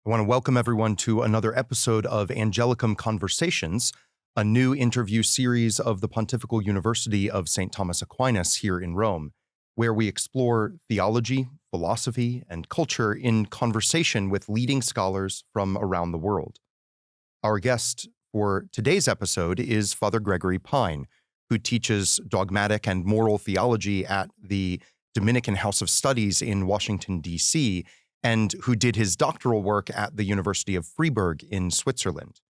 I want to welcome everyone to another episode of Angelicum Conversations, a new interview series of the Pontifical University of St. Thomas Aquinas here in Rome, where we explore theology, philosophy, and culture in conversation with leading scholars from around the world. Our guest for today's episode is Father Gregory Pine, who teaches dogmatic and moral theology at the Dominican House of Studies in Washington, D.C., and who did his doctoral work at the University of Freiburg in Switzerland.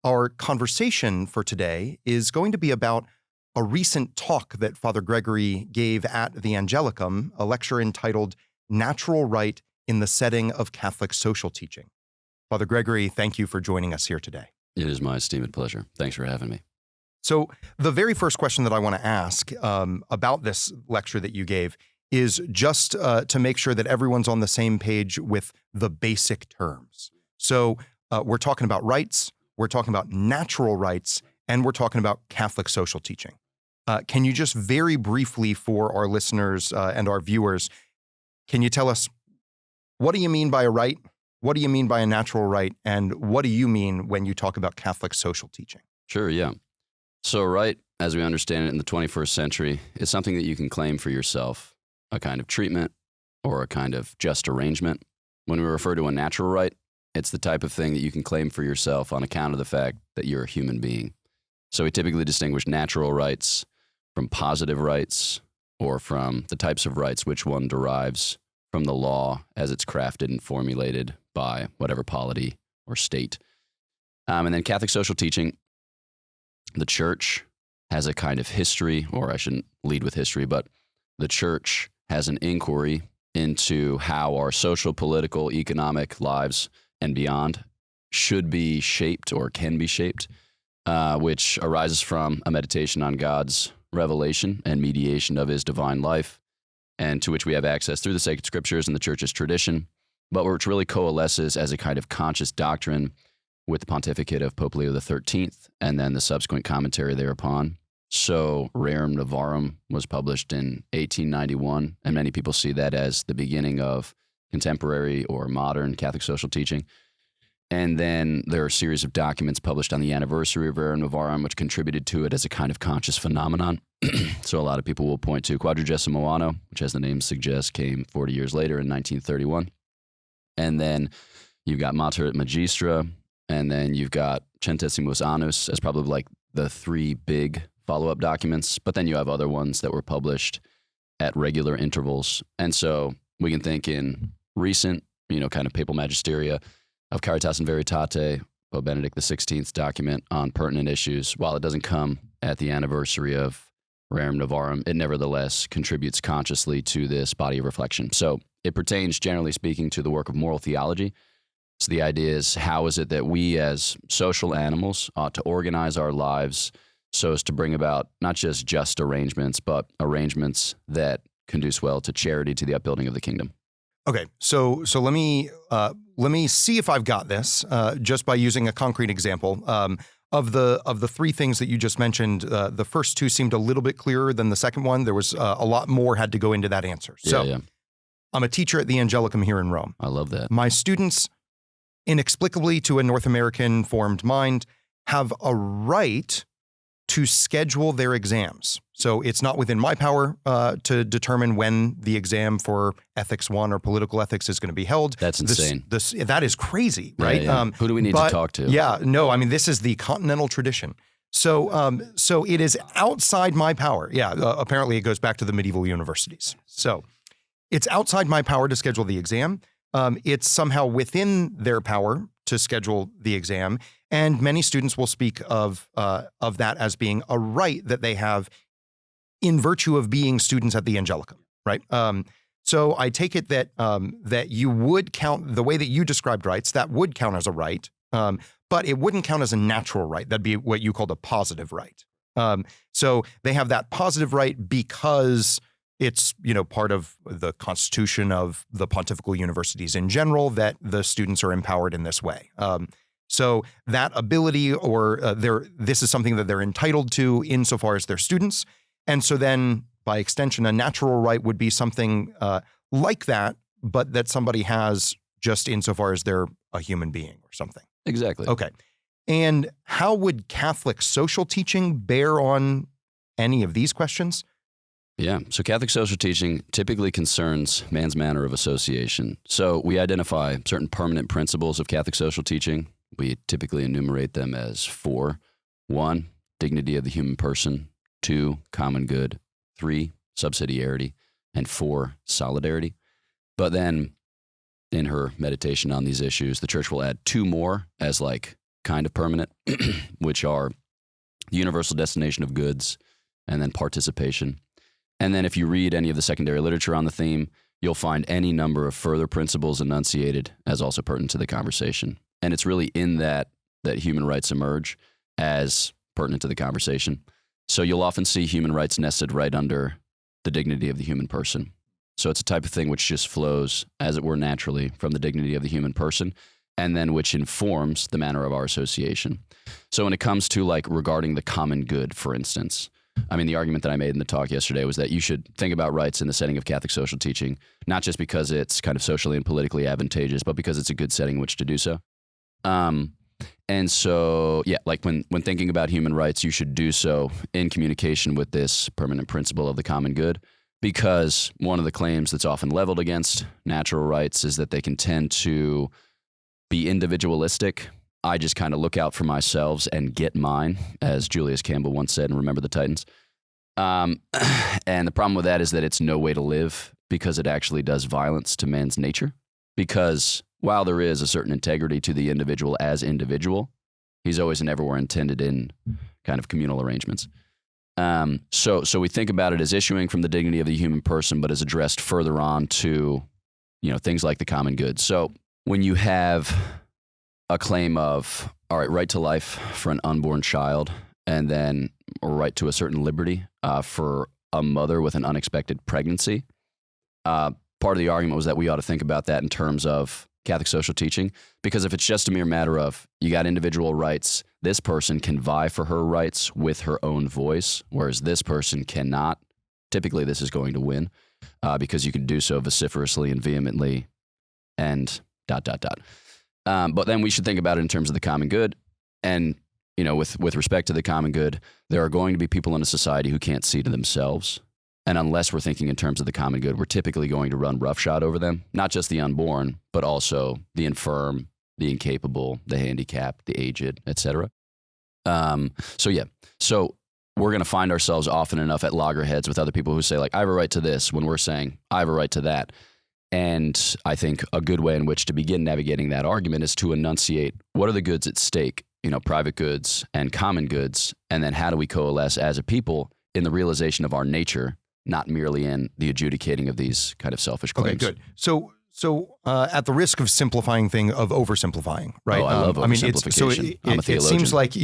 Our conversation for today is going to be about a recent talk that Father Gregory gave at the Angelicum, a lecture entitled Natural Right in the Setting of Catholic Social Teaching. Father Gregory, thank you for joining us here today. It is my esteemed pleasure. Thanks for having me. So the very first question that I want to ask about this lecture that you gave is just to make sure that everyone's on the same page with the basic terms. So we're talking about rights, we're talking about natural rights, and we're talking about Catholic social teaching. Can you just very briefly for our listeners and our viewers, can you tell us, what do you mean by a right? What do you mean by a natural right? And what do you mean when you talk about Catholic social teaching? Sure, yeah. So right, as we understand it in the 21st century, is something that you can claim for yourself, a kind of treatment or a kind of just arrangement. When we refer to a natural right, it's the type of thing that you can claim for yourself on account of the fact that you're a human being. So we typically distinguish natural rights from positive rights or from the types of rights which one derives from the law as it's crafted and formulated by whatever polity or state. And then Catholic social teaching, the Church has a kind of history, or I shouldn't lead with history, but the Church has an inquiry into how our social, political, economic lives and beyond should be shaped or can be shaped, which arises from a meditation on God's revelation and mediation of his divine life, and to which we have access through the sacred scriptures and the Church's tradition, but which really coalesces as a kind of conscious doctrine with the pontificate of Pope Leo XIII and then the subsequent commentary thereupon. So Rerum Novarum was published in 1891, and many people see that as the beginning of contemporary or modern Catholic social teaching. And then there are a series of documents published on the anniversary of Rerum Novarum, which contributed to it as a kind of conscious phenomenon. So a lot of people will point to Quadragesimo Anno, which, as the name suggests, came 40 years later in 1931. And then you've got Mater et Magistra, and then you've got Centesimus Annus as probably like the three big follow-up documents, but then you have other ones that were published at regular intervals. And so we can think in recent, kind of papal magisteria of Caritas in Veritate, Pope Benedict XVI's document on pertinent issues. While it doesn't come at the anniversary of Rerum Novarum, it nevertheless contributes consciously to this body of reflection. So it pertains, generally speaking, to the work of moral theology. So the idea is, how is it that we as social animals ought to organize our lives so as to bring about not just arrangements, but arrangements that conduce well to charity, to the upbuilding of the kingdom. Okay, so let me see if I've got this just by using a concrete example. Of the three things that you just mentioned, the first two seemed a little bit clearer than the second one. There was a lot more had to go into that answer. So I'm a teacher at the Angelicum here in Rome. I love that. My students, inexplicably to a North American formed mind, have a right to schedule their exams. So it's not within my power to determine when the exam for Ethics 1 or political ethics is going to be held. That's insane. That is crazy, right? Yeah. Who do we need to talk to? Yeah, no, I mean, this is the continental tradition. So it is outside my power. Yeah, apparently it goes back to the medieval universities. So it's outside my power to schedule the exam. It's somehow within their power to schedule the exam. And many students will speak of that as being a right that they have in virtue of being students at the Angelicum, right? So I take it that that you would count, the way that you described rights, that would count as a right, but it wouldn't count as a natural right. That'd be what you called a positive right. So they have that positive right because it's, part of the constitution of the Pontifical Universities in general that the students are empowered in this way. So that ability this is something that they're entitled to insofar as they're students. And so then by extension, a natural right would be something like that, but that somebody has just insofar as they're a human being or something. Exactly. Okay. And how would Catholic social teaching bear on any of these questions? Yeah. So Catholic social teaching typically concerns man's manner of association. So we identify certain permanent principles of Catholic social teaching. We typically enumerate them as 4. 1, dignity of the human person. 2, common good. 3, subsidiarity. And 4, solidarity. But then in her meditation on these issues, the Church will add 2 more as like kind of permanent, which are the universal destination of goods and then participation. And then if you read any of the secondary literature on the theme, you'll find any number of further principles enunciated as also pertinent to the conversation. And it's really in that human rights emerge as pertinent to the conversation. So you'll often see human rights nested right under the dignity of the human person. So it's a type of thing which just flows, as it were, naturally from the dignity of the human person, and then which informs the manner of our association. So when it comes to like regarding the common good, for instance, I mean, the argument that I made in the talk yesterday was that you should think about rights in the setting of Catholic social teaching, not just because it's kind of socially and politically advantageous, but because it's a good setting in which to do so. And so, yeah, like when thinking about human rights, you should do so in communication with this permanent principle of the common good, because one of the claims that's often leveled against natural rights is that they can tend to be individualistic. I just kind of look out for myself and get mine, as Julius Campbell once said in Remember the Titans. And the problem with that is that it's no way to live, because it actually does violence to man's nature. Because while there is a certain integrity to the individual as individual, he's always and everywhere intended in kind of communal arrangements. So we think about it as issuing from the dignity of the human person, but is addressed further on to, things like the common good. So when you have a claim of, all right, right to life for an unborn child, and then a right to a certain liberty for a mother with an unexpected pregnancy, part of the argument was that we ought to think about that in terms of Catholic social teaching, because if it's just a mere matter of you got individual rights, this person can vie for her rights with her own voice, whereas this person cannot. Typically, this is going to win because you can do so vociferously and vehemently and ... But then we should think about it in terms of the common good. And, with respect to the common good, there are going to be people in a society who can't see to themselves. And unless we're thinking in terms of the common good, we're typically going to run roughshod over them, not just the unborn, but also the infirm, the incapable, the handicapped, the aged, etc. So we're going to find ourselves often enough at loggerheads with other people who say, like, I have a right to this, when we're saying, I have a right to that. And I think a good way in which to begin navigating that argument is to enunciate what are the goods at stake, private goods and common goods, and then how do we coalesce as a people in the realization of our nature, not merely in the adjudicating of these kind of selfish claims. Okay, good. So at the risk of oversimplifying, right? Oh, I love oversimplification. I'm a theologian. It seems like,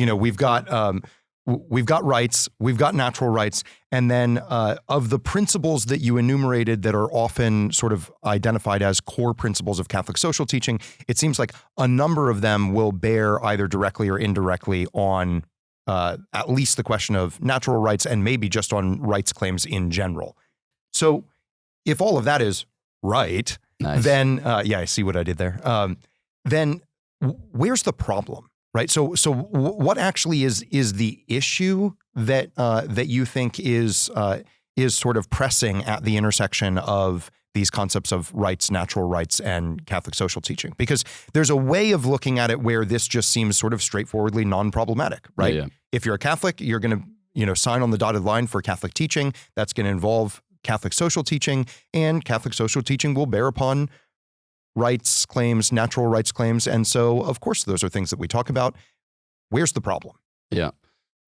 we've got rights, we've got natural rights, and then of the principles that you enumerated that are often sort of identified as core principles of Catholic social teaching, it seems like a number of them will bear either directly or indirectly on at least the question of natural rights and maybe just on rights claims in general. So if all of that is right, nice. Then, I see what I did there. Then where's the problem, right? So what actually is the issue that you think is sort of pressing at the intersection of these concepts of rights, natural rights, and Catholic social teaching? Because there's a way of looking at it where this just seems sort of straightforwardly non-problematic, right? Yeah. If you're a Catholic, you're going to, sign on the dotted line for Catholic teaching. That's going to involve Catholic social teaching, and Catholic social teaching will bear upon rights claims, natural rights claims. And so, of course, those are things that we talk about. Where's the problem? Yeah.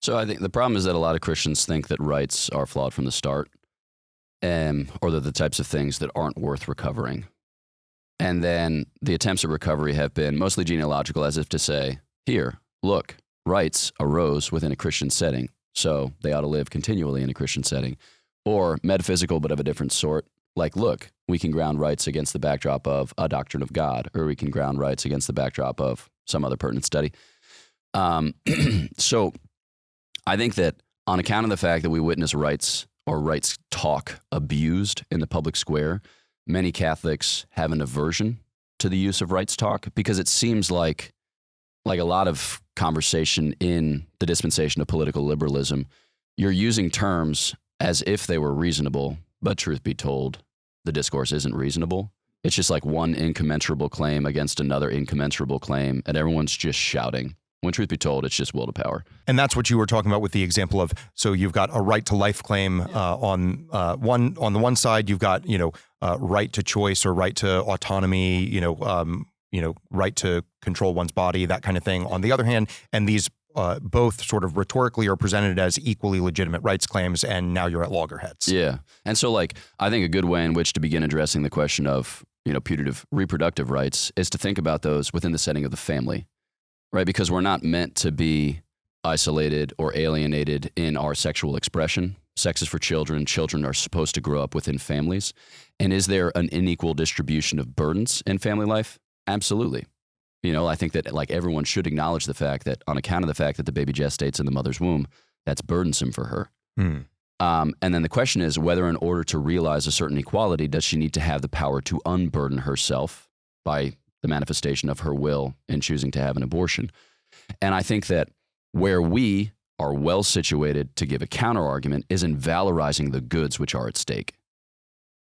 So I think the problem is that a lot of Christians think that rights are flawed from the start, or they're the types of things that aren't worth recovering. And then the attempts at recovery have been mostly genealogical, as if to say, here, look, rights arose within a Christian setting, so they ought to live continually in a Christian setting. Or metaphysical, but of a different sort. Like, look, we can ground rights against the backdrop of a doctrine of God, or we can ground rights against the backdrop of some other pertinent study. So I think that on account of the fact that we witness rights or rights talk abused in the public square, many Catholics have an aversion to the use of rights talk, because it seems like a lot of conversation in the dispensation of political liberalism, you're using terms as if they were reasonable, but truth be told, the discourse isn't reasonable. It's just like one incommensurable claim against another incommensurable claim, and everyone's just shouting. When truth be told, it's just will to power. And that's what you were talking about with the example of, so you've got a right to life claim on the one side, you've got, right to choice or right to autonomy, right to control one's body, that kind of thing on the other hand. And these both sort of rhetorically are presented as equally legitimate rights claims, and now you're at loggerheads. Yeah. And so I think a good way in which to begin addressing the question of, putative reproductive rights is to think about those within the setting of the family, right? Because we're not meant to be isolated or alienated in our sexual expression. Sex is for children. Children are supposed to grow up within families. And is there an unequal distribution of burdens in family life? Absolutely. I think that everyone should acknowledge the fact that on account of the fact that the baby gestates in the mother's womb, that's burdensome for her. And then the question is whether in order to realize a certain equality, does she need to have the power to unburden herself by the manifestation of her will in choosing to have an abortion? And I think that where we are well situated to give a counter argument is in valorizing the goods which are at stake.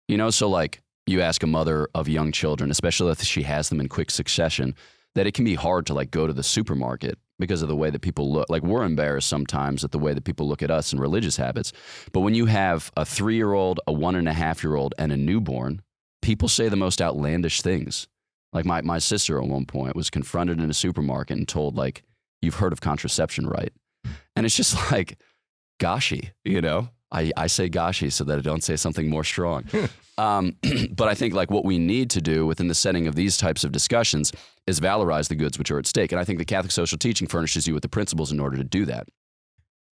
So you ask a mother of young children, especially if she has them in quick succession, that it can be hard to go to the supermarket because of the way that people look. We're embarrassed sometimes at the way that people look at us and religious habits. But when you have a 3-year-old, a 1.5-year-old, and a newborn, people say the most outlandish things. My sister at one point was confronted in a supermarket and told, you've heard of contraception, right? And it's just goshy, I say goshy so that I don't say something more strong. But I think what we need to do within the setting of these types of discussions is valorize the goods which are at stake. And I think the Catholic social teaching furnishes you with the principles in order to do that.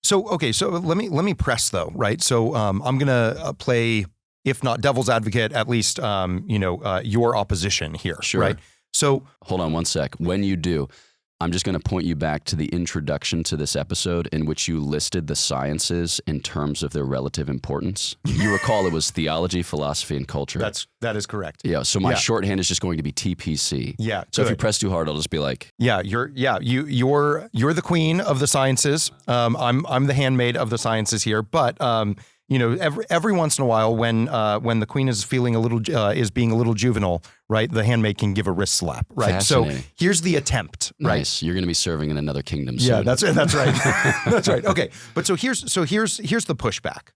So let me press though, right? So I'm going to play, if not devil's advocate, at least, your opposition here, sure. Right? So hold on one sec. When you do, I'm just going to point you back to the introduction to this episode in which you listed the sciences in terms of their relative importance. You recall it was theology, philosophy, and culture. That is correct. Yeah. So my shorthand is just going to be TPC. Yeah. So if you press too hard, I'll just be you're the queen of the sciences. I'm the handmaid of the sciences here, but every once in a while, when the queen is feeling is being a little juvenile, right? The handmaid can give a wrist slap, right? So here's the attempt, right? Nice. You're going to be serving in another kingdom soon. Yeah, that's right. That's right. Okay, but here's the pushback.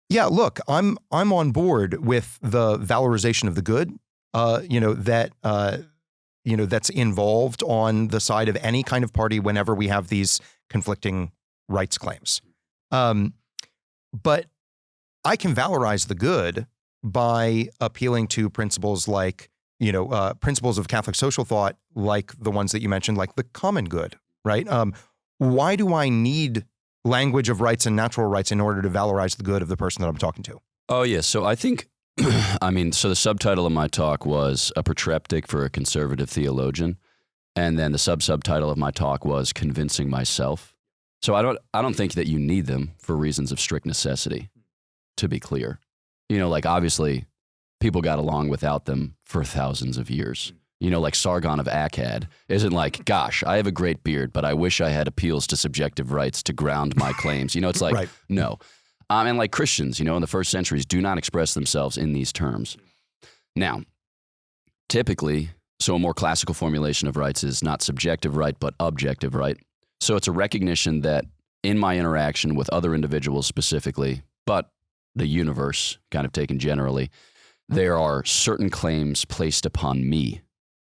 Look, I'm on board with the valorization of the good. That's involved on the side of any kind of party whenever we have these conflicting rights claims. But I can valorize the good by appealing to principles principles of Catholic social thought, like the ones that you mentioned, like the common good, right? Why do I need language of rights and natural rights in order to valorize the good of the person that I'm talking to? Oh, yeah. So I think, so the subtitle of my talk was A Protreptic for a Conservative Theologian. And then the subtitle of my talk was Convincing Myself. So I don't think that you need them for reasons of strict necessity, to be clear. Obviously people got along without them for thousands of years. Sargon of Akkad isn't gosh, I have a great beard, but I wish I had appeals to subjective rights to ground my claims. It's right. No. And Christians, in the first centuries do not express themselves in these terms. Now, typically, so a more classical formulation of rights is not subjective right, but objective right. So it's a recognition that in my interaction with other individuals specifically, but the universe kind of taken generally, there are certain claims placed upon me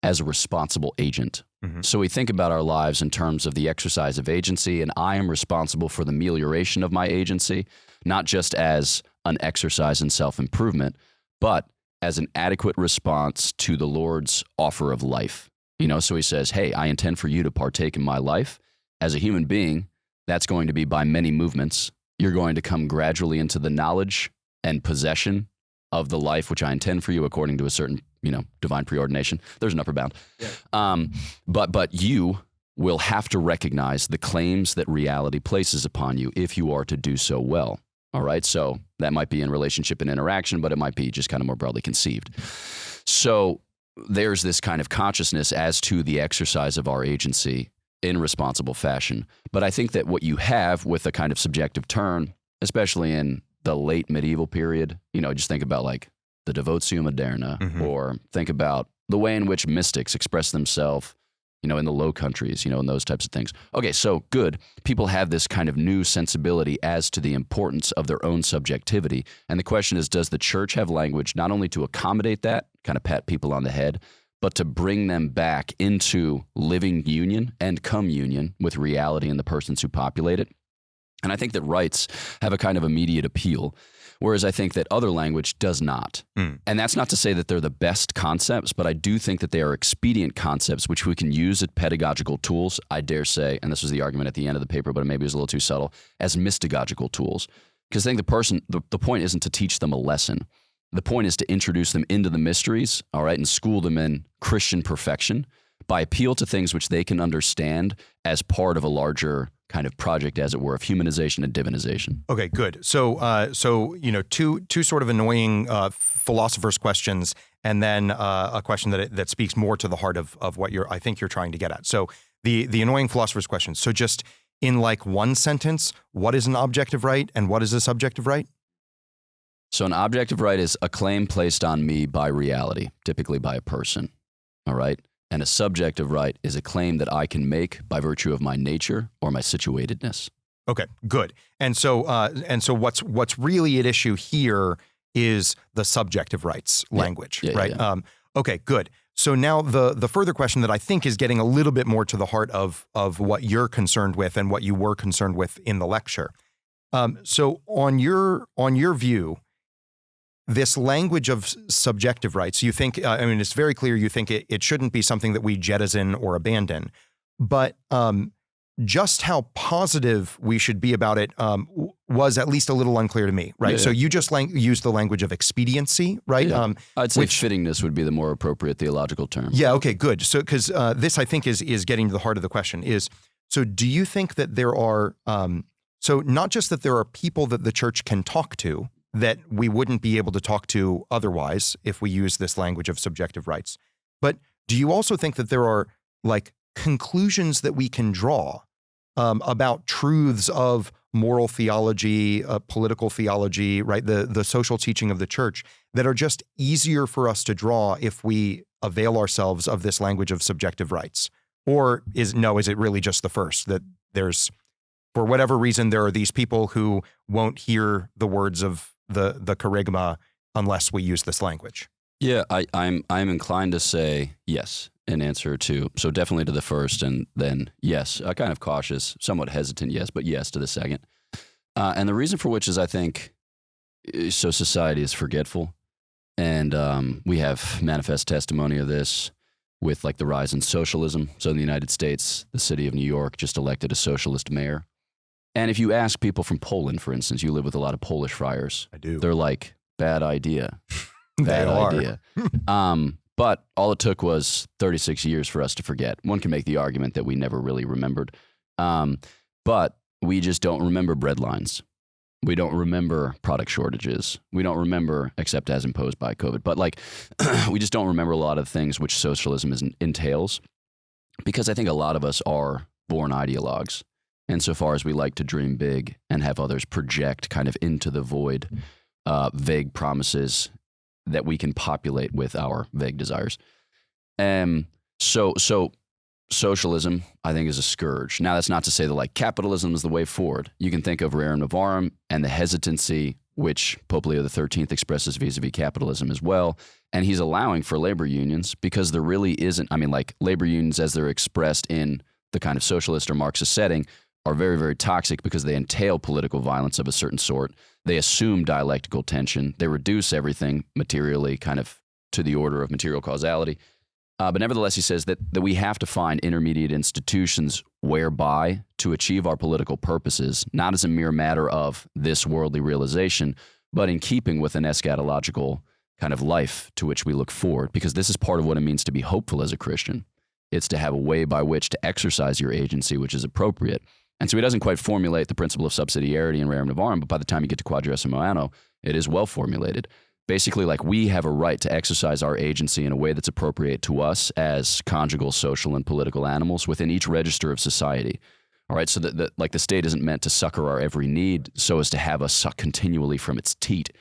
as a responsible agent. Mm-hmm. So we think about our lives in terms of the exercise of agency, and I am responsible for the amelioration of my agency, not just as an exercise in self-improvement, but as an adequate response to the Lord's offer of life. So he says, hey, I intend for you to partake in my life. As a human being, that's going to be by many movements. You're going to come gradually into the knowledge and possession of the life which I intend for you according to a certain, divine preordination. There's an upper bound. Yeah. But you will have to recognize the claims that reality places upon you if you are to do so well. All right? So that might be in relationship and interaction, but it might be just kind of more broadly conceived. So there's this kind of consciousness as to the exercise of our agency in responsible fashion. But I think that what you have with a kind of subjective turn, especially in the late medieval period, just think about like the Devotio Moderna, or think about the way in which mystics express themselves, in the Low Countries, and those types of things. Okay, so good. People have this kind of new sensibility as to the importance of their own subjectivity. And the question is, does the church have language not only to accommodate that, kind of pat people on the head, but to bring them back into living union and communion with reality and the persons who populate it? And I think that rights have a kind of immediate appeal, whereas I think that other language does not. And that's not to say that they're the best concepts, but I do think that they are expedient concepts which we can use as pedagogical tools, I dare say, and this was the argument at the end of the paper, but maybe it was a little too subtle, as mystagogical tools. Because I think the point isn't to teach them a lesson. The point is to introduce them into the mysteries, all right, and school them in Christian perfection by appeal to things which they can understand as part of a larger kind of project, as it were, of humanization and divinization. Okay, good. So two sort of annoying philosophers' questions, and then a question that speaks more to the heart of what I think you're trying to get at. So the annoying philosophers' question. So just in like one sentence, what is an objective right and what is a subjective right? So an objective right is a claim placed on me by reality, typically by a person, all right? And a subjective right is a claim that I can make by virtue of my nature or my situatedness. Okay, good. And so what's really at issue here is the subjective rights language, right? Yeah. Okay, good. So now the further question that I think is getting a little bit more to the heart of what you're concerned with and what you were concerned with in the lecture. So on your view, this language of subjective rights, you think, it's very clear you think it shouldn't be something that we jettison or abandon, but just how positive we should be about it was at least a little unclear to me, right? Yeah. So you just used the language of expediency, right? Yeah. I'd say fittingness would be the more appropriate theological term. Yeah, okay, good. So because this, I think, is getting to the heart of the question is, so do you think that there are, so not just that there are people that the church can talk to that we wouldn't be able to talk to otherwise if we use this language of subjective rights. But do you also think that there are like conclusions that we can draw about truths of moral theology, political theology, right? The social teaching of the church that are just easier for us to draw if we avail ourselves of this language of subjective rights? Or is it really just the first, that there's, for whatever reason, there are these people who won't hear the words of the kerygma unless we use this language? Yeah, I'm inclined to say yes in answer to, so definitely to the first, and then yes, a kind of cautious, somewhat hesitant yes, but yes to the second. And the reason for which is I think, so society is forgetful, and we have manifest testimony of this with like the rise in socialism. So in the United States, the city of New York just elected a socialist mayor. And if you ask people from Poland, for instance, you live with a lot of Polish friars. I do. They're like, bad idea. Bad idea. But all it took was 36 years for us to forget. One can make the argument that we never really remembered. But we just don't remember bread lines. We don't remember product shortages. We don't remember, except as imposed by COVID. But like, we just don't remember a lot of things which socialism entails. Because I think a lot of us are born ideologues. Insofar as we like to dream big and have others project kind of into the void vague promises that we can populate with our vague desires. So socialism, I think, is a scourge. Now, that's not to say that like capitalism is the way forward. You can think of Rerum Novarum and the hesitancy which Pope Leo XIII expresses vis-a-vis capitalism as well. And he's allowing for labor unions because there really isn't, like labor unions as they're expressed in the kind of socialist or Marxist setting are very, very toxic because they entail political violence of a certain sort. They assume dialectical tension. They reduce everything materially kind of to the order of material causality. But nevertheless, he says that we have to find intermediate institutions whereby to achieve our political purposes, not as a mere matter of this worldly realization, but in keeping with an eschatological kind of life to which we look forward, because this is part of what it means to be hopeful as a Christian. It's to have a way by which to exercise your agency, which is appropriate. And so he doesn't quite formulate the principle of subsidiarity in Rerum Novarum, but by the time you get to Quadragesimo Anno, it is well formulated. Basically, like, we have a right to exercise our agency in a way that's appropriate to us as conjugal, social, and political animals within each register of society. All right, so that like the state isn't meant to succor our every need so as to have us suck continually from its teat,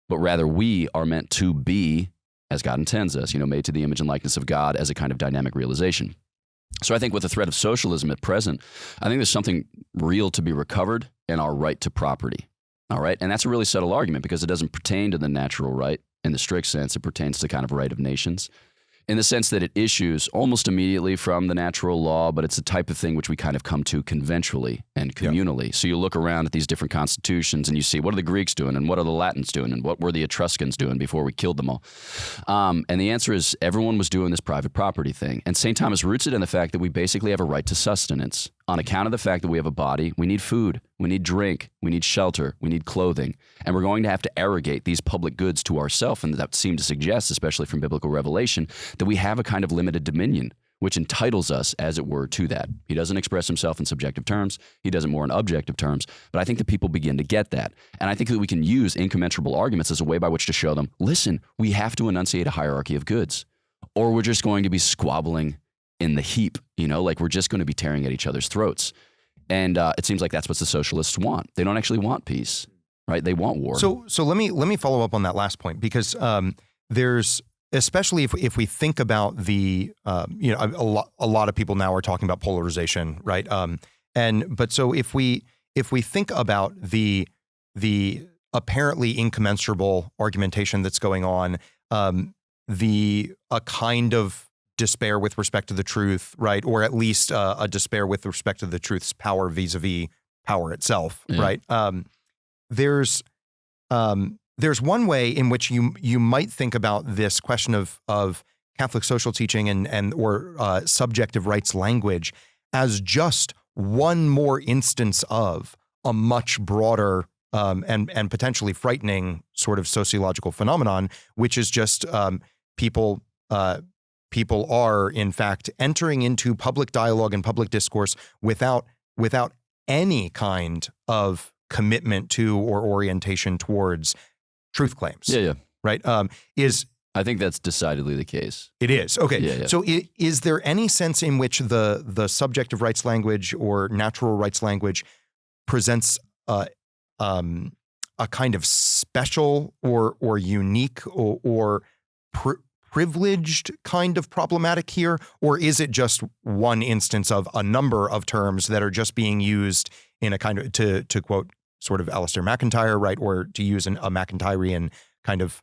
but rather we are meant to be, as God intends us, made to the image and likeness of God as a kind of dynamic realization. So I think with the threat of socialism at present, I think there's something real to be recovered in our right to property. All right. And that's a really subtle argument because it doesn't pertain to the natural right in the strict sense. It pertains to the kind of right of nations in the sense that it issues almost immediately from the natural law, but it's the type of thing which we kind of come to conventually and communally. Yeah. So you look around at these different constitutions and you see, what are the Greeks doing and what are the Latins doing and what were the Etruscans doing before we killed them all? And the answer is everyone was doing this private property thing. And St. Thomas roots it in the fact that we basically have a right to sustenance. On account of the fact that we have a body, we need food, we need drink, we need shelter, we need clothing, and we're going to have to arrogate these public goods to ourselves. And that seems to suggest, especially from biblical revelation, that we have a kind of limited dominion, which entitles us, as it were, to that. He doesn't express himself in subjective terms. He does it more in objective terms. But I think that people begin to get that. And I think that we can use incommensurable arguments as a way by which to show them, listen, we have to enunciate a hierarchy of goods, or we're just going to be squabbling in the heap, like we're just going to be tearing at each other's throats. And it seems like that's what the socialists want. They don't actually want peace, right? They want war. So let me follow up on that last point because there's, especially if we think about the a lot of people now are talking about polarization, right? But so if we think about the apparently incommensurable argumentation that's going on, a kind of despair with respect to the truth, right? Or at least a despair with respect to the truth's power vis-a-vis power itself, right? There's one way in which you might think about this question of Catholic social teaching or subjective rights language as just one more instance of a much broader and potentially frightening sort of sociological phenomenon, which is just people are in fact entering into public dialogue and public discourse without any kind of commitment to or orientation towards truth claims. Yeah. Right. I think that's decidedly the case. It is. Okay. Yeah. So is there any sense in which the subjective rights language or natural rights language presents a kind of special or unique or privileged kind of problematic here? Or is it just one instance of a number of terms that are just being used in a kind of, to quote sort of Alistair McIntyre, right? Or to use a McIntyrean kind of,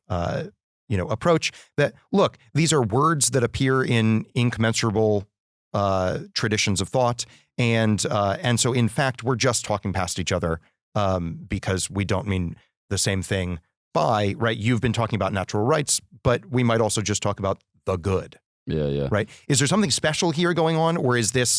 approach that, look, these are words that appear in incommensurable traditions of thought. And so in fact, we're just talking past each other because we don't mean the same thing by, right? You've been talking about natural rights, but we might also just talk about the good. Yeah. Right? Is there something special here going on, or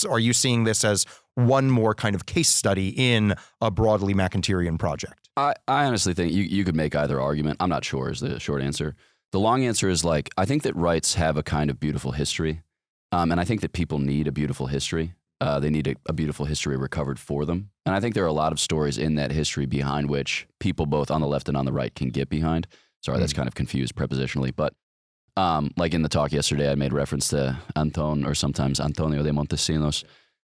are you seeing this as one more kind of case study in a broadly McIntyrean project? I honestly think you could make either argument. I'm not sure is the short answer. The long answer is I think that rights have a kind of beautiful history. And I think that people need a beautiful history. They need a beautiful history recovered for them. And I think there are a lot of stories in that history behind which people both on the left and on the right can get behind. Sorry, that's kind of confused prepositionally. But like in the talk yesterday, I made reference to Anton or sometimes Antonio de Montesinos.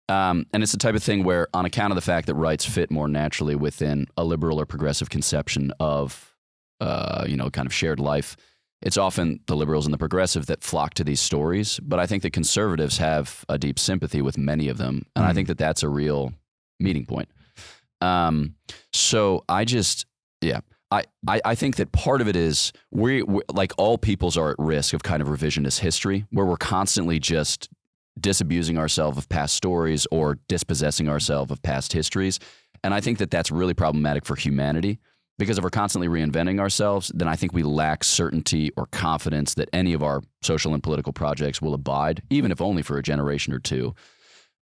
And it's the type of thing where on account of the fact that rights fit more naturally within a liberal or progressive conception of, kind of shared life, it's often the liberals and the progressive that flock to these stories. But I think the conservatives have a deep sympathy with many of them. And I think that that's a real meeting point. So I think that part of it is we like all peoples are at risk of kind of revisionist history where we're constantly just disabusing ourselves of past stories or dispossessing ourselves of past histories. And I think that that's really problematic for humanity because if we're constantly reinventing ourselves, then I think we lack certainty or confidence that any of our social and political projects will abide, even if only for a generation or two.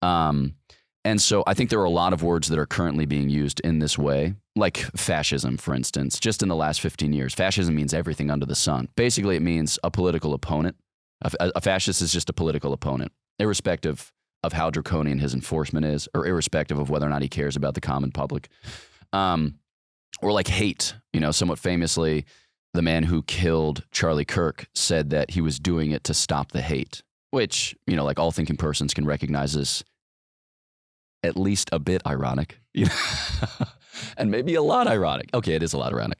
And so I think there are a lot of words that are currently being used in this way, like fascism, for instance. Just in the last 15 years, fascism means everything under the sun. Basically, it means a political opponent. A fascist is just a political opponent, irrespective of how draconian his enforcement is, or irrespective of whether or not he cares about the common public. Or like hate, somewhat famously, the man who killed Charlie Kirk said that he was doing it to stop the hate, which, you know, like all thinking persons can recognize as at least a bit ironic, you know? And maybe a lot ironic. Okay, it is a lot ironic.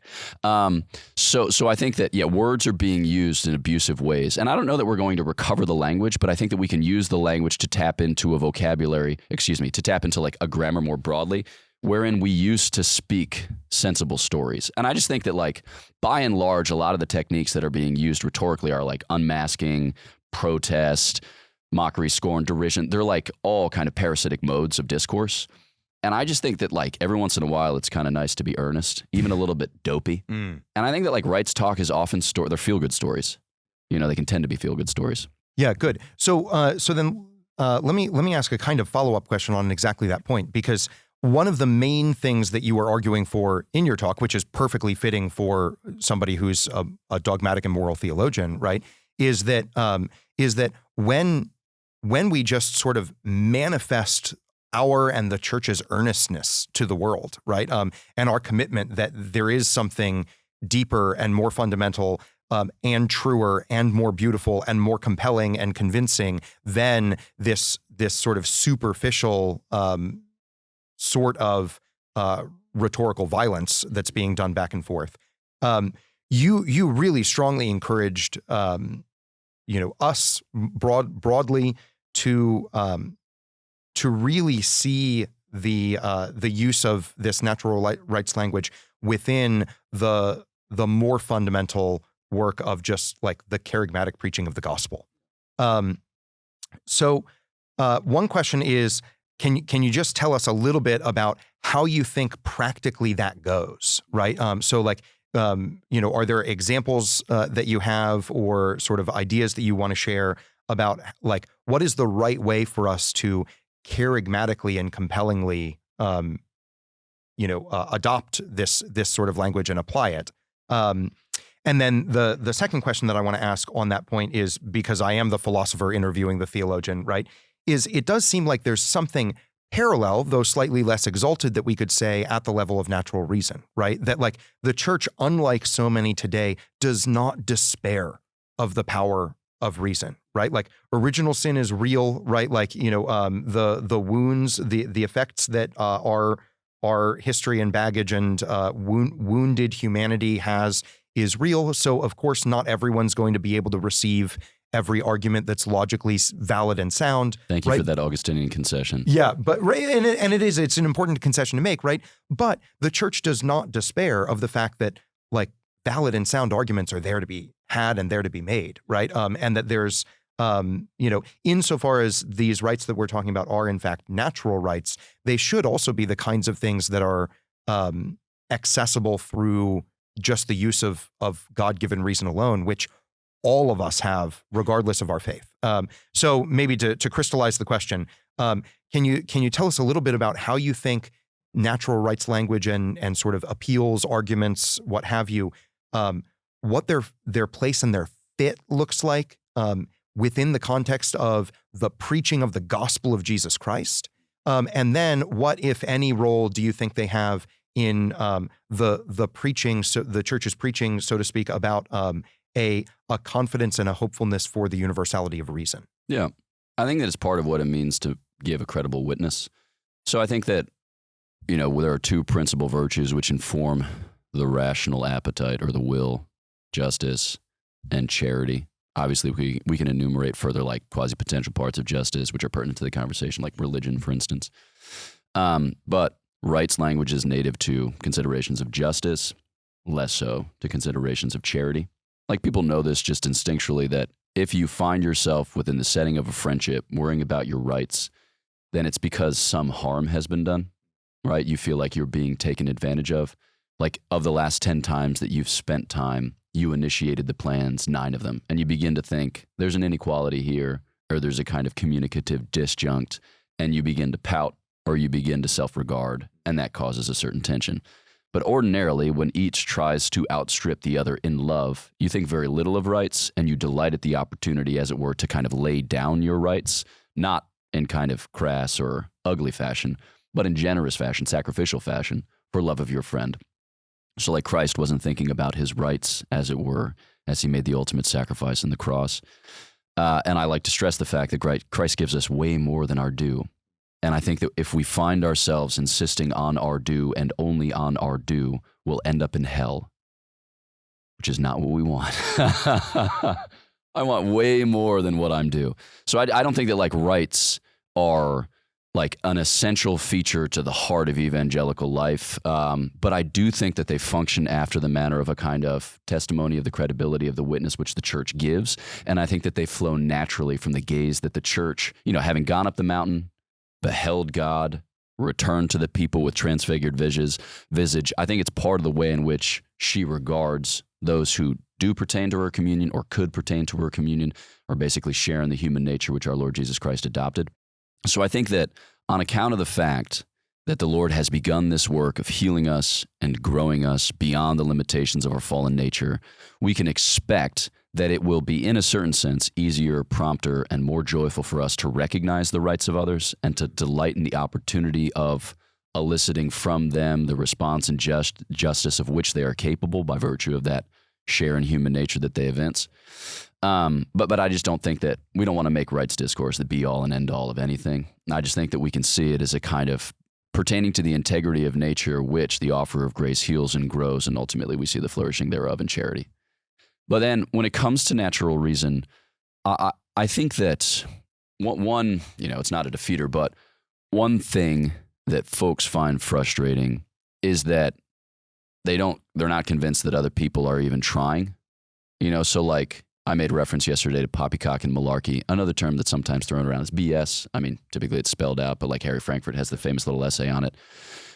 So I think that, yeah, words are being used in abusive ways. And I don't know that we're going to recover the language, but I think that we can use the language to tap into a vocabulary, to tap into like a grammar more broadly, wherein we used to speak sensible stories. And I just think that, like, by and large, a lot of the techniques that are being used rhetorically are like unmasking, protest, mockery, scorn, derision. They're like all kind of parasitic modes of discourse. And I just think that, like, every once in a while, it's kind of nice to be earnest, even a little bit dopey. And I think that, like, rights talk is often they're feel-good stories. You know, they can tend to be feel-good stories. Yeah, good. So then let me ask a kind of follow-up question on exactly that point, because one of the main things that you were arguing for in your talk, which is perfectly fitting for somebody who's a dogmatic and moral theologian, right, is that when we just sort of manifest our and the church's earnestness to the world, right, and our commitment that there is something deeper and more fundamental and truer and more beautiful and more compelling and convincing than this sort of superficial sort of rhetorical violence that's being done back and forth. You really strongly encouraged us broadly to really see the use of this natural rights language within the more fundamental work of just like the charismatic preaching of the gospel. So one question is, can you just tell us a little bit about how you think practically that goes, right? Are there examples that you have or sort of ideas that you want to share about, like, what is the right way for us to charismatically and compellingly, adopt this sort of language and apply it? And then the second question that I want to ask on that point is, because I am the philosopher interviewing the theologian, right, is it does seem like there's something parallel, though slightly less exalted, that we could say at the level of natural reason, right? That, like, the church, unlike so many today, does not despair of the power of reason, right? Like, original sin is real, right? Like, the wounds, the effects that our history and baggage and wounded humanity has is real. So, of course, not everyone's going to be able to receive every argument that's logically valid and sound. Thank you right? for that Augustinian concession. Yeah, but right, and it's an important concession to make, right? But the church does not despair of the fact that, like, valid and sound arguments are there to be had and there to be made, right? And that there's, insofar as these rights that we're talking about are in fact natural rights, they should also be the kinds of things that are accessible through just the use of God-given reason alone, which all of us have, regardless of our faith. So maybe to crystallize the question, can you tell us a little bit about how you think natural rights language and sort of appeals, arguments, what have you, what their place and their fit looks like within the context of the preaching of the gospel of Jesus Christ? And then what, if any, role do you think they have in the preaching, so the church's preaching, so to speak, about a confidence and a hopefulness for the universality of reason? Yeah. I think that it's part of what it means to give a credible witness. So I think that, there are two principal virtues which inform the rational appetite or the will: justice and charity. Obviously, we can enumerate further, like, quasi-potential parts of justice, which are pertinent to the conversation, like religion, for instance. But rights language is native to considerations of justice, less so to considerations of charity. Like, people know this just instinctually, that if you find yourself within the setting of a friendship worrying about your rights, then it's because some harm has been done, right? You feel like you're being taken advantage of. Like, of the last 10 times that you've spent time, you initiated the plans, 9 of them. And you begin to think there's an inequality here, or there's a kind of communicative disjunct, and you begin to pout or you begin to self-regard, and that causes a certain tension. But ordinarily, when each tries to outstrip the other in love, you think very little of rights, and you delight at the opportunity, as it were, to kind of lay down your rights, not in kind of crass or ugly fashion, but in generous fashion, sacrificial fashion, for love of your friend. So like Christ wasn't thinking about his rights, as it were, as he made the ultimate sacrifice on the cross. And I like to stress the fact that Christ gives us way more than our due. And I think that if we find ourselves insisting on our due and only on our due, we'll end up in hell, which is not what we want. I want way more than what I'm due. So I don't think that like rights are like an essential feature to the heart of evangelical life. But I do think that they function after the manner of a kind of testimony of the credibility of the witness which the church gives. And I think that they flow naturally from the gaze that the church, having gone up the mountain, beheld God, returned to the people with transfigured visage. I think it's part of the way in which she regards those who do pertain to her communion or could pertain to her communion, or basically share in the human nature which our Lord Jesus Christ adopted. So I think that on account of the fact that the Lord has begun this work of healing us and growing us beyond the limitations of our fallen nature, we can expect that it will be, in a certain sense, easier, prompter, and more joyful for us to recognize the rights of others and to delight in the opportunity of eliciting from them the response and justice of which they are capable by virtue of that share in human nature that they evince. But I just don't think that we don't want to make rights discourse the be all and end all of anything. I just think that we can see it as a kind of pertaining to the integrity of nature, which the offer of grace heals and grows, and ultimately we see the flourishing thereof in charity. But then when it comes to natural reason, I think that one, it's not a defeater, but one thing that folks find frustrating is that they're not convinced that other people are even trying. So like I made reference yesterday to poppycock and malarkey, another term that's sometimes thrown around is BS. I mean, typically it's spelled out, but like Harry Frankfurt has the famous little essay on it.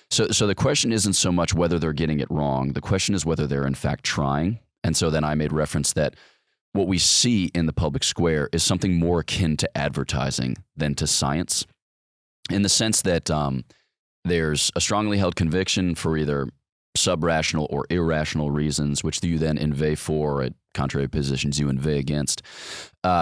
So the question isn't so much whether they're getting it wrong. The question is whether they're in fact trying. And so then I made reference that what we see in the public square is something more akin to advertising than to science, in the sense that there's a strongly held conviction for either subrational or irrational reasons, which you then inveigh for at contrary positions you inveigh against,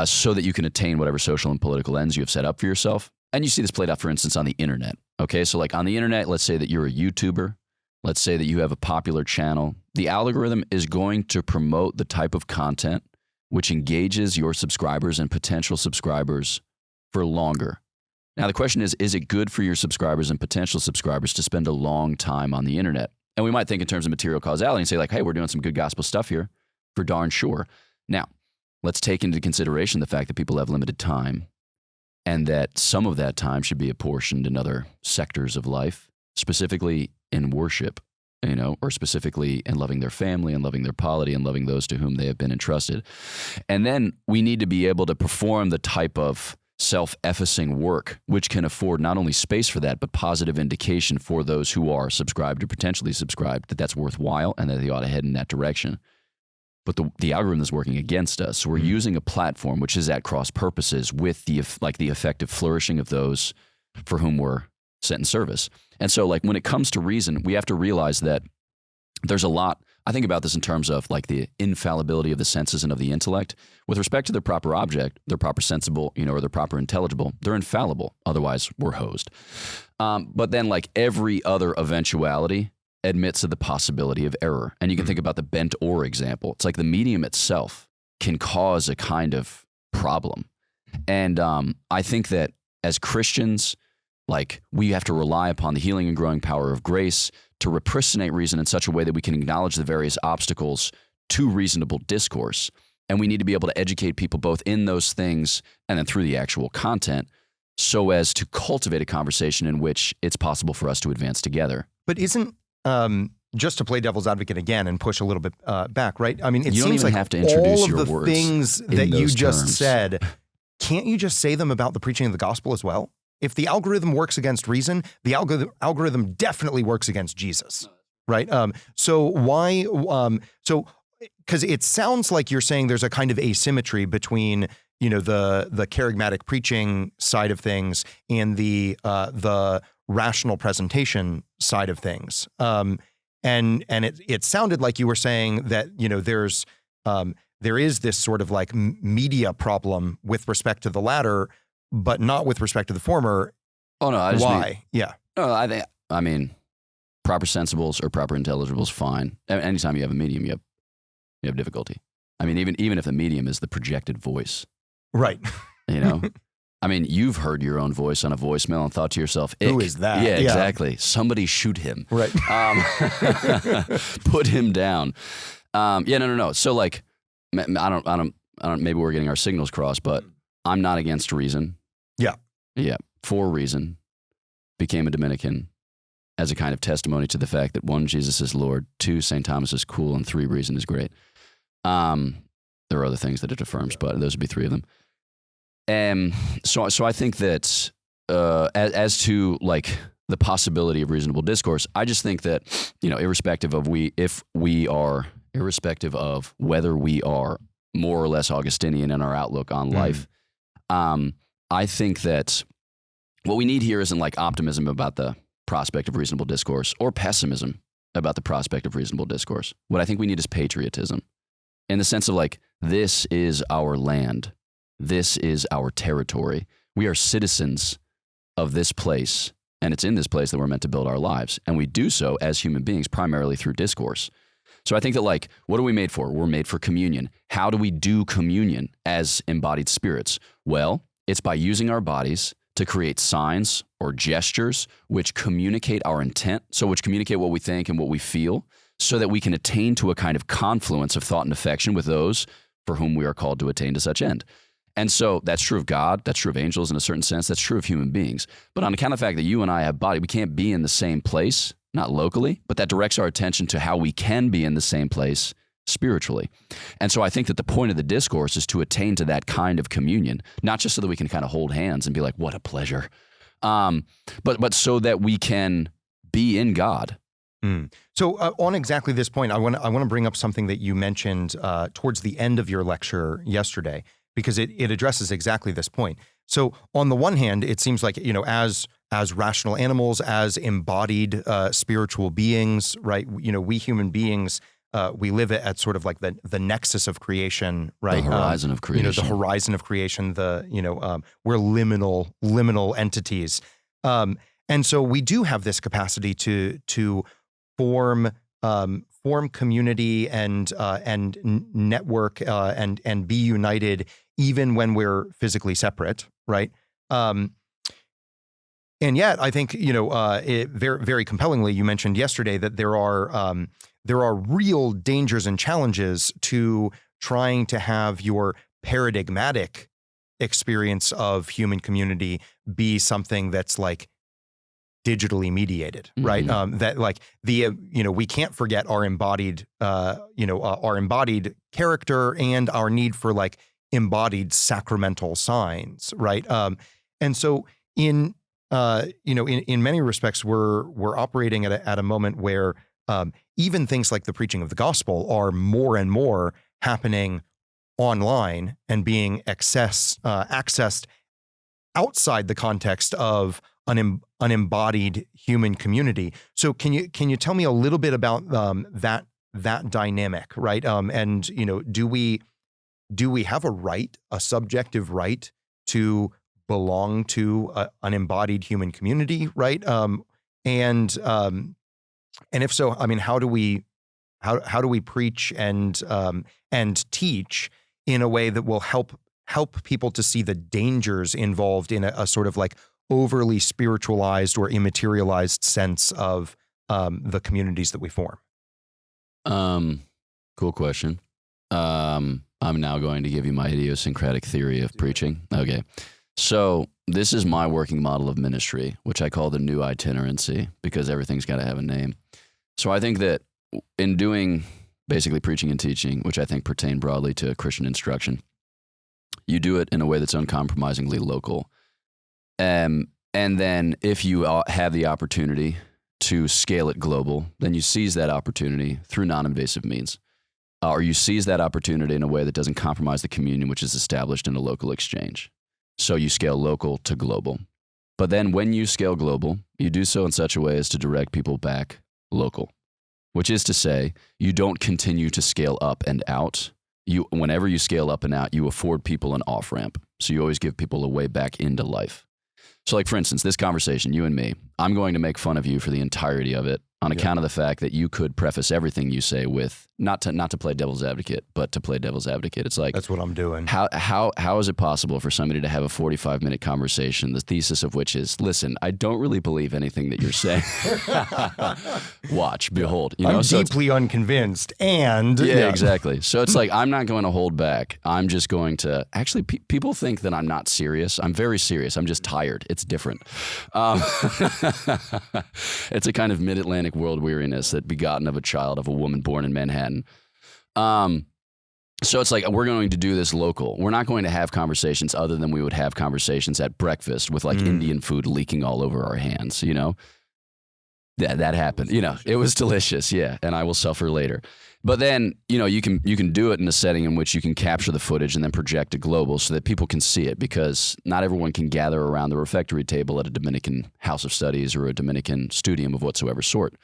so that you can attain whatever social and political ends you have set up for yourself. And you see this played out, for instance, on the internet. Okay, so like on the internet, let's say that you're a YouTuber. Let's say that you have a popular channel. The algorithm is going to promote the type of content which engages your subscribers and potential subscribers for longer. Now, the question is it good for your subscribers and potential subscribers to spend a long time on the internet? And we might think in terms of material causality and say like, hey, we're doing some good gospel stuff here, for darn sure. Now, let's take into consideration the fact that people have limited time and that some of that time should be apportioned in other sectors of life, specifically in worship, or specifically in loving their family and loving their polity and loving those to whom they have been entrusted. And then we need to be able to perform the type of self-effacing work, which can afford not only space for that, but positive indication for those who are subscribed or potentially subscribed that that's worthwhile and that they ought to head in that direction. But the algorithm is working against us. So we're using a platform which is at cross purposes with the effective flourishing of those for whom we're set in service. And so like when it comes to reason, we have to realize that there's a lot. I think about this in terms of like the infallibility of the senses and of the intellect. With respect to their proper object, their proper sensible, or their proper intelligible, they're infallible. Otherwise, we're hosed. But then like every other eventuality admits of the possibility of error. And you can think about the bent oar example. It's like the medium itself can cause a kind of problem. And I think that as Christians, like we have to rely upon the healing and growing power of grace to repristinate reason in such a way that we can acknowledge the various obstacles to reasonable discourse. And we need to be able to educate people both in those things and then through the actual content so as to cultivate a conversation in which it's possible for us to advance together. But isn't, just to play devil's advocate again and push a little bit back, right? I mean, it you seems like have to introduce all your of the words things that you just terms. said, can't you just say them about the preaching of the gospel as well? If the algorithm works against reason, the algorithm definitely works against Jesus, right? So why? Because it sounds like you're saying there's a kind of asymmetry between the charismatic preaching side of things and the rational presentation side of things. And it sounded like you were saying that there is this sort of like media problem with respect to the latter, but not with respect to the former. Oh no, Why? Yeah. No, I mean, Proper sensibles or proper intelligibles, fine. Anytime you have a medium, you have difficulty. I mean, even if the medium is the projected voice. Right. You know? I mean, you've heard your own voice on a voicemail and thought to yourself, "Ick." Who is that? Yeah, exactly. Somebody shoot him. Right. Put him down. No. So like, I don't, maybe we're getting our signals crossed, but I'm not against reason. Yeah. Yeah. For reason. Became a Dominican as a kind of testimony to the fact that 1, Jesus is Lord, 2, St. Thomas is cool, and 3, reason is great. There are other things that it affirms, but those would be 3 of them. So I think that as to like the possibility of reasonable discourse, I just think that, irrespective of whether we are more or less Augustinian in our outlook on life, I think that what we need here isn't like optimism about the prospect of reasonable discourse or pessimism about the prospect of reasonable discourse. What I think we need is patriotism, in the sense of like, this is our land. This is our territory. We are citizens of this place, and it's in this place that we're meant to build our lives. And we do so as human beings, primarily through discourse. So I think that like, what are we made for? We're made for communion. How do we do communion as embodied spirits? Well, it's by using our bodies to create signs or gestures which communicate our intent, so which communicate what we think and what we feel, so that we can attain to a kind of confluence of thought and affection with those for whom we are called to attain to such end. And so that's true of God, that's true of angels in a certain sense, that's true of human beings. But on account of the fact that you and I have body, we can't be in the same place, not locally, but that directs our attention to how we can be in the same place spiritually. And so I think that the point of the discourse is to attain to that kind of communion, not just so that we can kind of hold hands and be like, what a pleasure, but so that we can be in God. So on exactly this point, I want to bring up something that you mentioned towards the end of your lecture yesterday, because it addresses exactly this point. So on the one hand, it seems like, as rational animals, as embodied spiritual beings, right? We human beings, we live at sort of like the nexus of creation, right? The horizon of creation. The horizon of creation. We're liminal entities, and so we do have this capacity to form community and network and be united even when we're physically separate, right? And yet, I think very very compellingly, you mentioned yesterday that there are real dangers and challenges to trying to have your paradigmatic experience of human community be something that's like digitally mediated, right? That like we can't forget our embodied character and our need for like embodied sacramental signs, right? And so in many respects, we're operating at a moment where even things like the preaching of the gospel are more and more happening online and being accessed outside the context of an embodied human community. So can you tell me a little bit about that dynamic, right? And do we have a subjective right to belong to an embodied human community, right? And if so, I mean, how do we preach and teach in a way that will help people to see the dangers involved in a sort of like overly spiritualized or immaterialized sense of the communities that we form? Cool question. I'm now going to give you my idiosyncratic theory of preaching. Okay. So this is my working model of ministry, which I call the new itinerancy, because everything's got to have a name. So I think that in doing basically preaching and teaching, which I think pertain broadly to Christian instruction, you do it in a way that's uncompromisingly local. And then if you have the opportunity to scale it global, then you seize that opportunity through non-invasive means. Or you seize that opportunity in a way that doesn't compromise the communion which is established in a local exchange. So you scale local to global. But then when you scale global, you do so in such a way as to direct people back local, which is to say, you don't continue to scale up and out. Whenever you scale up and out, you afford people an off-ramp. So you always give people a way back into life. So like, for instance, this conversation, you and me, I'm going to make fun of you for the entirety of it on account of the fact that you could preface everything you say with not to play devil's advocate, but to play devil's advocate. It's like, that's what I'm doing. How is it possible for somebody to have a 45-minute conversation, the thesis of which is, listen, I don't really believe anything that you're saying. Watch, behold. You know, I'm deeply unconvinced, and yeah, exactly. So it's like, I'm not going to hold back. I'm just going to actually. People think that I'm not serious. I'm very serious. I'm just tired. It's different. It's a kind of mid-Atlantic world weariness that begotten of a child of a woman born in Manhattan. So it's like, we're going to do this local. We're not going to have conversations other than we would have conversations at breakfast with like Indian food leaking all over our hands, you know? Yeah, that happened. You know, it was delicious. Yeah. And I will suffer later. But then, you know, you can do it in a setting in which you can capture the footage and then project it global so that people can see it, because not everyone can gather around the refectory table at a Dominican house of studies or a Dominican studium of whatsoever sort.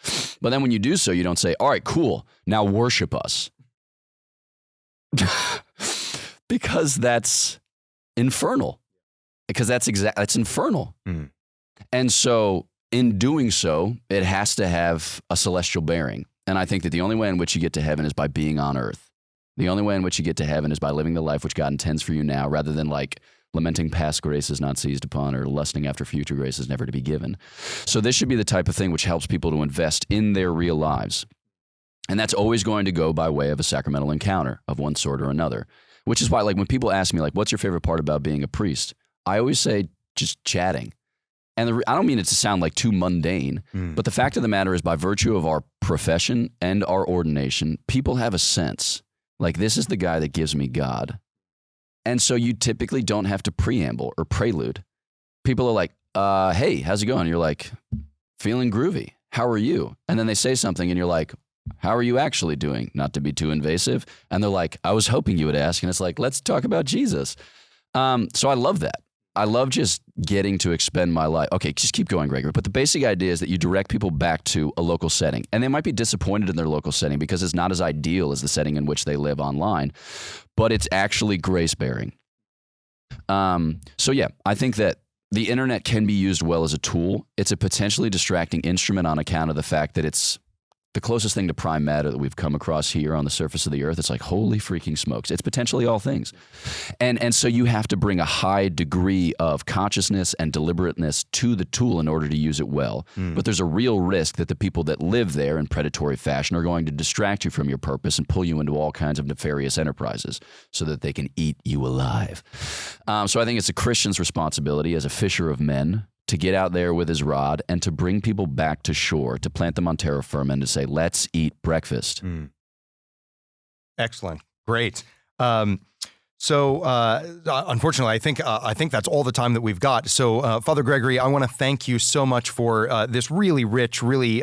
But then when you do so, you don't say, all right, cool, now worship us. Because that's infernal. Because that's infernal. Mm. And so in doing so, it has to have a celestial bearing. And I think that the only way in which you get to heaven is by being on earth. The only way in which you get to heaven is by living the life which God intends for you now, rather than like lamenting past graces not seized upon or lusting after future graces never to be given. So this should be the type of thing which helps people to invest in their real lives. And that's always going to go by way of a sacramental encounter of one sort or another, which is why, like, when people ask me, like, what's your favorite part about being a priest? I always say just chatting. And I don't mean it to sound like too mundane, but the fact of the matter is, by virtue of our profession and our ordination, people have a sense, like, this is the guy that gives me God. And so you typically don't have to preamble or prelude. People are like, hey, how's it going? You're like, feeling groovy. How are you? And then they say something and you're like, how are you actually doing? Not to be too invasive. And they're like, I was hoping you would ask. And it's like, let's talk about Jesus. So I love that. I love just getting to expend my life. Okay, just keep going, Gregory. But the basic idea is that you direct people back to a local setting. And they might be disappointed in their local setting because it's not as ideal as the setting in which they live online. But it's actually grace-bearing. So yeah, I think that the internet can be used well as a tool. It's a potentially distracting instrument on account of the fact that it's the closest thing to prime matter that we've come across here on the surface of the earth. It's like, holy freaking smokes. It's potentially all things. And so you have to bring a high degree of consciousness and deliberateness to the tool in order to use it well. But there's a real risk that the people that live there in predatory fashion are going to distract you from your purpose and pull you into all kinds of nefarious enterprises so that they can eat you alive. So I think it's a Christian's responsibility as a fisher of men to get out there with his rod and to bring people back to shore, to plant them on terra firma and to say, let's eat breakfast. Excellent. Great. So unfortunately, I think that's all the time that we've got. So Father Gregory, I want to thank you so much for this really rich, really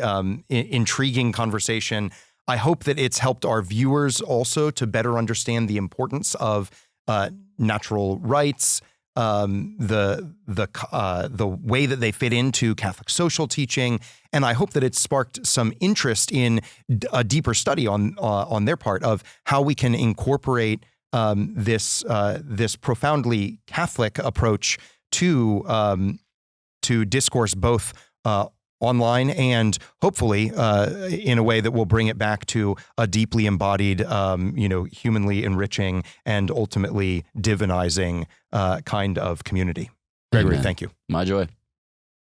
intriguing conversation. I hope that it's helped our viewers also to better understand the importance of natural rights, the way that they fit into Catholic social teaching, and I hope that it sparked some interest in a deeper study on their part of how we can incorporate this profoundly Catholic approach to discourse, both online and hopefully in a way that will bring it back to a deeply embodied, humanly enriching and ultimately divinizing kind of community. Gregory, Amen. Thank you. My joy.